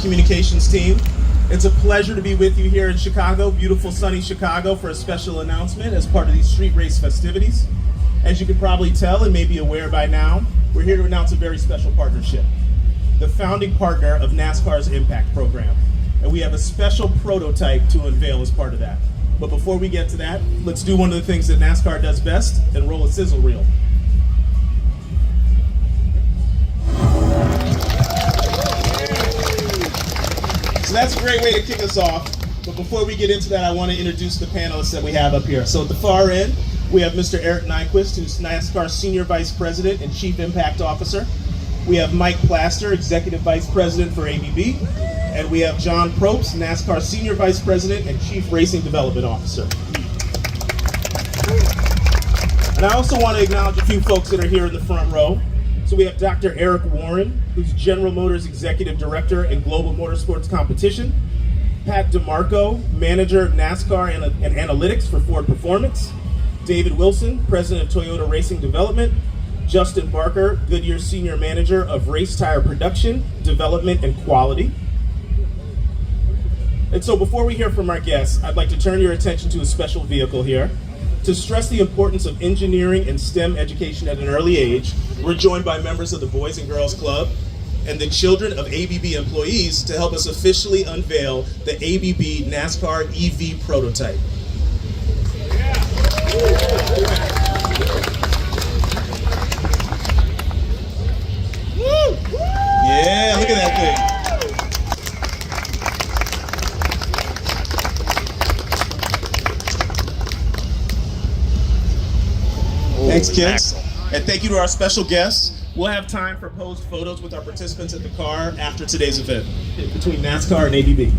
communications team. It's a pleasure to be with you here in Chicago, beautiful sunny Chicago, for a special announcement as part of these street race festivities. As you can probably tell and may be aware by now, we're here to announce a very special partnership, the founding partner of NASCAR's Impact program. And we have a special prototype to unveil as part of that. But before we get to that, let's do one of the things that NASCAR does best and roll a sizzle reel. So that's a great way to kick us off. But before we get into that, I want to introduce the panelists that we have up here. So at the far end, we have Mr. Eric Nyquist, who's NASCAR Senior Vice President and Chief Impact Officer. We have Mike Plaster, Executive Vice President for ABB. And we have John Probst, NASCAR Senior Vice President and Chief Racing Development Officer. And I also want to acknowledge a few folks that are here in the front row. So we have Dr. Eric Warren, who's General Motors Executive Director and Global Motorsports Competition. Pat DeMarco, Manager of NASCAR and Analytics for Ford Performance. David Wilson, President of Toyota Racing Development. Justin Barker, Goodyear Senior Manager of Race Tire Production, Development, and Quality. And so before we hear from our guests, I'd like to turn your attention to a special vehicle here. To stress the importance of engineering and STEM education at an early age, we're joined by members of the Boys and Girls Club and the children of ABB employees to help us officially unveil the ABB NASCAR EV prototype. Yeah, look at that thing. Thanks, kids. And thank you to our special guests. We'll have time for posed photos with our participants at the car after today's event between NASCAR and ABB.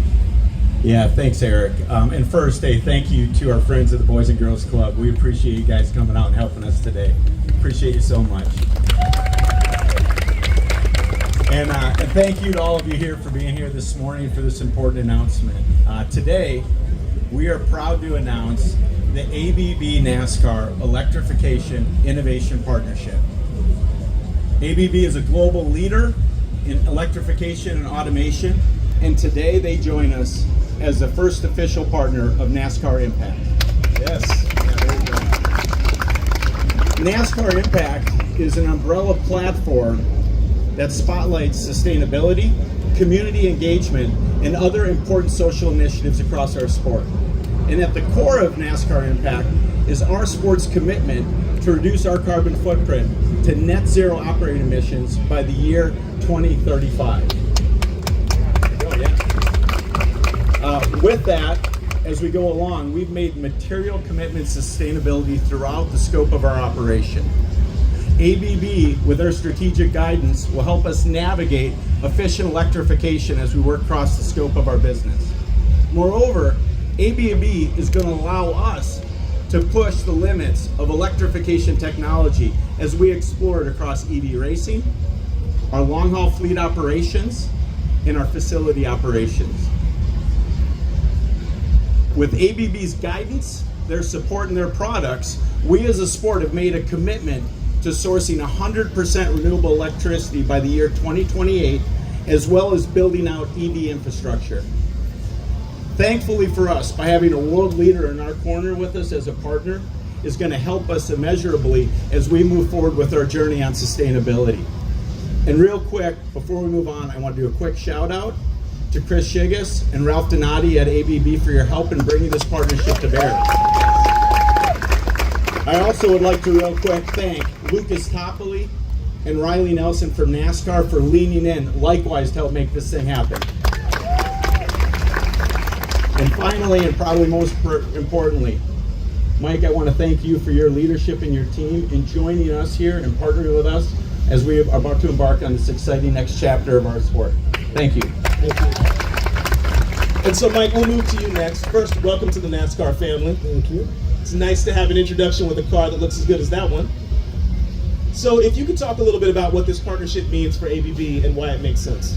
Yeah, thanks, Eric. And first, thank you to our friends at the Boys and Girls Club. We appreciate you guys coming out and helping us today. Appreciate you so much. And thank you to all of you here for being here this morning for this important announcement. Today, we are proud to announce the ABB NASCAR Electrification Innovation Partnership. ABB is a global leader in electrification and automation, and today they join us as the first official partner of NASCAR Impact. Yes. Yeah, there you go. NASCAR Impact is an umbrella platform that spotlights sustainability, community engagement, and other important social initiatives across our sport. And at the core of NASCAR Impact is our sport's commitment to reduce our carbon footprint to net zero operating emissions by the year 2035. With that, as we go along, we've made material commitments to sustainability throughout the scope of our operation. ABB, with their strategic guidance, will help us navigate efficient electrification as we work across the scope of our business. Moreover, ABB is going to allow us to push the limits of electrification technology as we explore it across EV racing, our long-haul fleet operations, and our facility operations. With ABB's guidance, their support, and their products, we as a sport have made a commitment to sourcing 100% renewable electricity by the year 2028, as well as building out EV infrastructure. Thankfully for us, by having a world leader in our corner with us as a partner is going to help us immeasurably as we move forward with our journey on sustainability. And real quick, before we move on, I want to do a quick shout out to Chris Shigas and Ralph Donati at ABB for your help in bringing this partnership to bear. I also would like to real quick thank Lucas Topley and Riley Nelson from NASCAR for leaning in likewise to help make this thing happen. And finally, and probably most importantly, Mike, I want to thank you for your leadership and your team in joining us here and partnering with us as we are about to embark on this exciting next chapter of our sport. Thank you. Thank you. And so, Mike, we'll move to you next. First, welcome to the NASCAR family. Thank you. It's nice to have an introduction with a car that looks as good as that one. So if you could talk a little bit about what this partnership means for ABB and why it makes sense.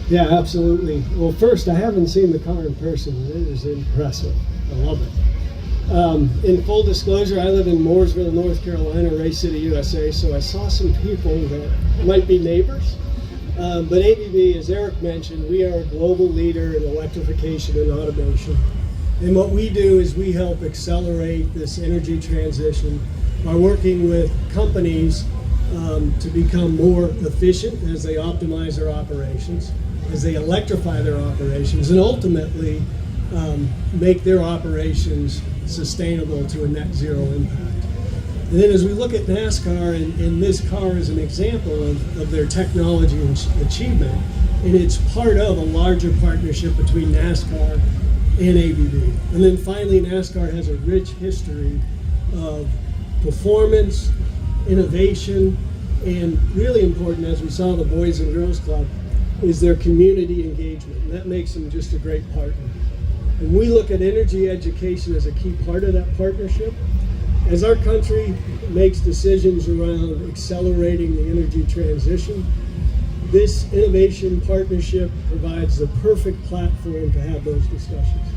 Yeah, absolutely. Well, first, I haven't seen the car in person. It is impressive. I love it. In full disclosure, I live in Mooresville, North Carolina, Ray City, USA, so I saw some people that might be neighbors But ABB, as Eric mentioned, we are a global leader in electrification and automation. And what we do is we help accelerate this energy transition by working with companies to become more efficient as they optimize their operations, as they electrify their operations, and ultimately make their operations sustainable to a net zero impact. And then as we look at NASCAR, and this car is an example of their technology achievement, and it's part of a larger partnership between NASCAR and ABB. And then finally, NASCAR has a rich history of performance, innovation, and really important, as we saw the Boys and Girls Club, is their community engagement. And that makes them just a great partner. And we look at energy education as a key part of that partnership. As our country makes decisions around accelerating the energy transition, this innovation partnership provides the perfect platform to have those discussions.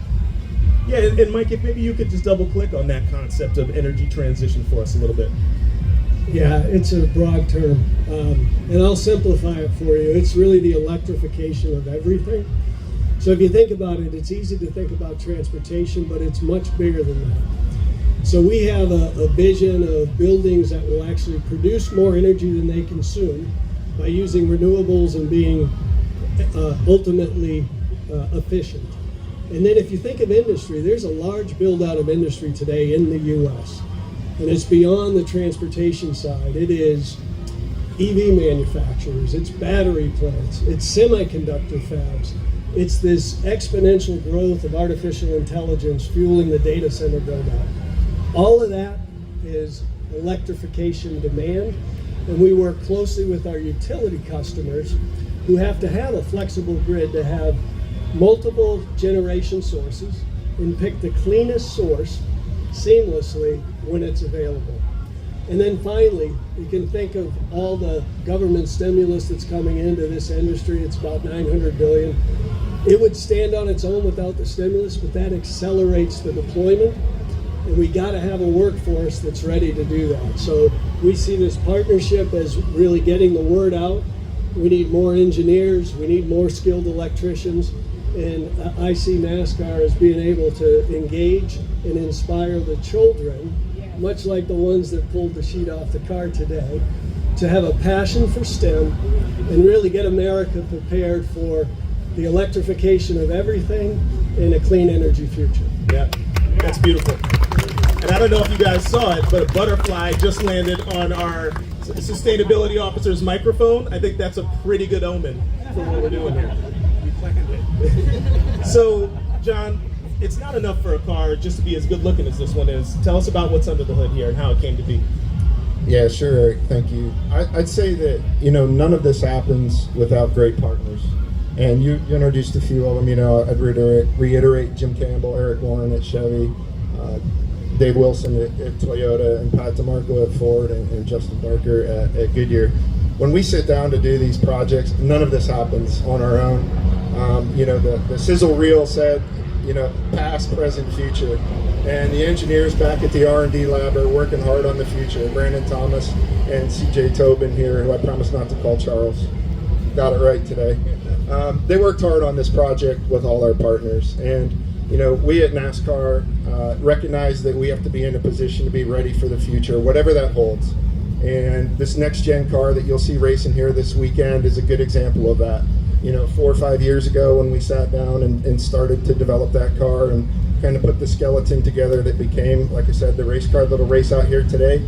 Yeah, and Mike, if maybe you could just double click on that concept of energy transition for us a little bit. Yeah, it's a broad term, and I'll simplify it for you. It's really the electrification of everything. So if you think about it, it's easy to think about transportation, but it's much bigger than that. So we have a vision of buildings that will actually produce more energy than they consume by using renewables and being ultimately efficient. And then if you think of industry, there's a large build out of industry today in the US. And it's beyond the transportation side. It is EV manufacturers, it's battery plants, it's semiconductor fabs. It's this exponential growth of artificial intelligence fueling the data center build out. All of that is electrification demand, and we work closely with our utility customers who have to have a flexible grid to have multiple generation sources and pick the cleanest source seamlessly when it's available. And then finally, you can think of all the government stimulus that's coming into this industry. It's about $900 billion. It would stand on its own without the stimulus, but that accelerates the deployment. And we got to have a workforce that's ready to do that. So we see this partnership as really getting the word out. We need more engineers. We need more skilled electricians. And I see NASCAR as being able to engage and inspire the children, much like the ones that pulled the sheet off the car today, to have a passion for STEM and really get America prepared for the electrification of everything and a clean energy future. Yeah, that's beautiful. And I don't know if you guys saw it, but a butterfly just landed on our sustainability officer's microphone. I think that's a pretty good omen for what we're doing here. So, John, it's not enough for a car just to be as good looking as this one is. Tell us about what's under the hood here and how it came to be. Yeah, sure, Eric. Thank you. I'd say that, none of this happens without great partners. And you introduced a few of them. I'd reiterate Jim Campbell, Eric Warren at Chevy, Dave Wilson at Toyota, and Pat DeMarco at Ford, and Justin Barker at Goodyear. When we sit down to do these projects, none of this happens on our own. The sizzle reel said, past, present, future. And the engineers back at the R&D lab are working hard on the future. Brandon Thomas and CJ Tobin here, who I promise not to call Charles. Got it right today. They worked hard on this project with all our partners. And, we at NASCAR recognize that we have to be in a position to be ready for the future, whatever that holds. And this next gen car that you'll see racing here this weekend is a good example of that. 4 or 5 years ago when we sat down and started to develop that car and kind of put the skeleton together that became, like I said, the race car that'll race out here today.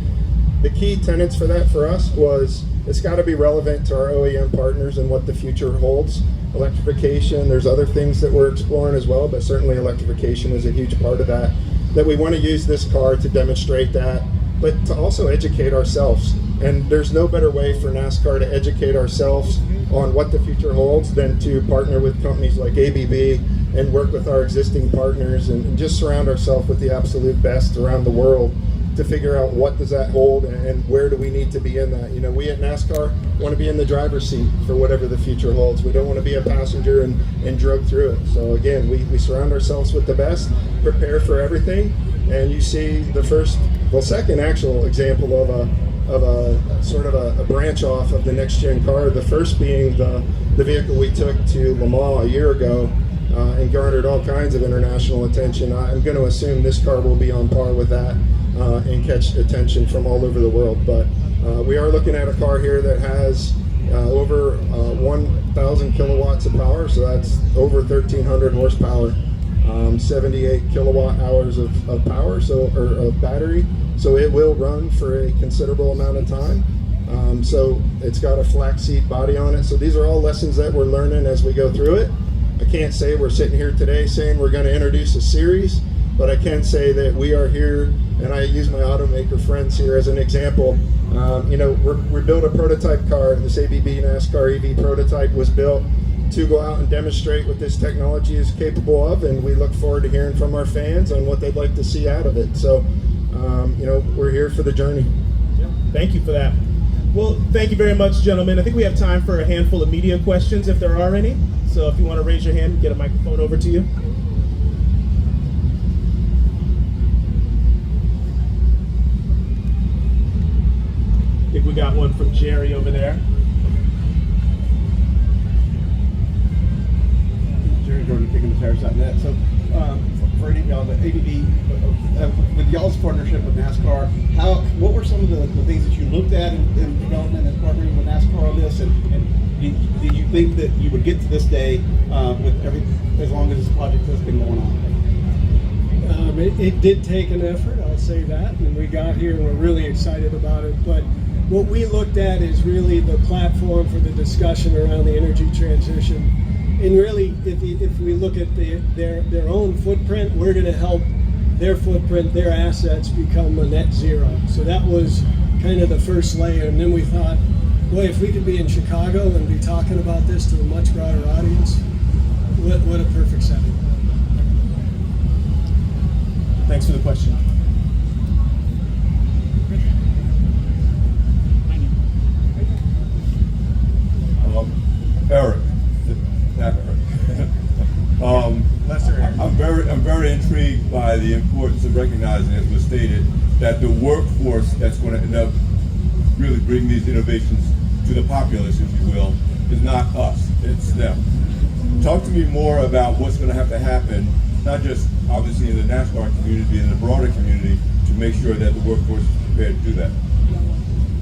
The key tenets for that for us was it's got to be relevant to our OEM partners and what the future holds. Electrification, there's other things that we're exploring as well, but certainly electrification is a huge part of that. That we want to use this car to demonstrate that, but to also educate ourselves. And there's no better way for NASCAR to educate ourselves on what the future holds than to partner with companies like ABB and work with our existing partners and just surround ourselves with the absolute best around the world to figure out what does that hold and where do we need to be in that. We at NASCAR want to be in the driver's seat for whatever the future holds. We don't want to be a passenger and drug through it. So again, we surround ourselves with the best, prepare for everything, and you see the second actual example of of a sort of a branch off of the next gen car. The first being the vehicle we took to Le Mans a year ago and garnered all kinds of international attention. I'm going to assume this car will be on par with that and catch attention from all over the world. But we are looking at a car here that has over 1,000 kilowatts of power, so that's over 1,300 horsepower, 78 kilowatt hours of power, or of battery. So it will run for a considerable amount of time. So it's got a flat seat body on it. So these are all lessons that we're learning as we go through it. I can't say we're sitting here today saying we're going to introduce a series, but I can say that we are here, and I use my automaker friends here as an example. We built a prototype car. This ABB NASCAR EV prototype was built to go out and demonstrate what this technology is capable of, and we look forward to hearing from our fans on what they'd like to see out of it. So, we're here for the journey. Yeah, thank you for that. Well, thank you very much, gentlemen. I think we have time for a handful of media questions, if there are any. So if you want to raise your hand, get a microphone over to you. I think we got one from Jerry over there. Jerry Jordan, kicking.net. So, for any of y'all, the ABB, with y'all's partnership with NASCAR, what were some of the things that you looked at in development and partnering with NASCAR on this? And do you think that you would get to this day as long as this project has been going on? It did take an effort, I'll say that, and we got here and we're really excited about it. But what we looked at is really the platform for the discussion around the energy transition. And really, if we look at their own footprint, we're going to help their footprint, their assets become a net zero. So that was kind of the first layer. And then we thought, boy, if we could be in Chicago and be talking about this to a much broader audience, what a perfect setting. Thanks for the question. Eric. I'm very intrigued by the importance of recognizing, as was stated, that the workforce that's going to end up really bringing these innovations to the populace, if you will, is not us, it's them. Talk to me more about what's going to have to happen, not just obviously in the NASCAR community, in the broader community, to make sure that the workforce is prepared to do that.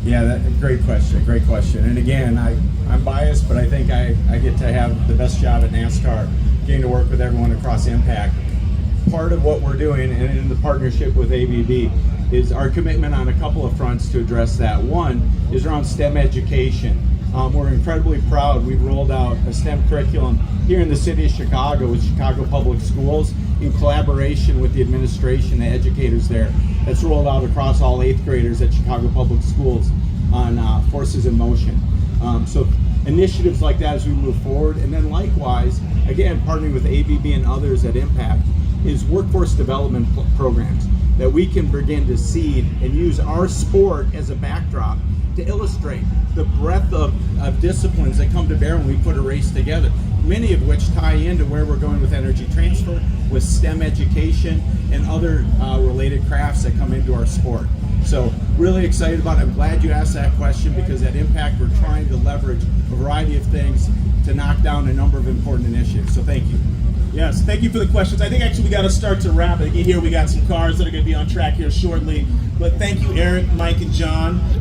Yeah, great question. And again, I'm biased, but I think I get to have the best job at NASCAR, getting to work with everyone across Impact. Part of what we're doing, and in the partnership with ABB, is our commitment on a couple of fronts to address that. One is around STEM education. We're incredibly proud. We've rolled out a STEM curriculum here in the city of Chicago with Chicago Public Schools in collaboration with the administration, the educators there. That's rolled out across all 8th graders at Chicago Public Schools on Forces in Motion. So initiatives like that as we move forward. And then likewise, again, partnering with ABB and others at Impact, is workforce development programs that we can begin to seed and use our sport as a backdrop to illustrate the breadth of disciplines that come to bear when we put a race together, many of which tie into where we're going with energy transfer, with STEM education, and other related crafts that come into our sport. So really excited about it. I'm glad you asked that question, because at Impact we're trying to leverage a variety of things to knock down a number of important initiatives. So thank you. Yes, thank you for the questions. I think actually we got to start to wrap it. Here we got some cars that are going to be on track here shortly. But thank you, Eric, Mike, and John.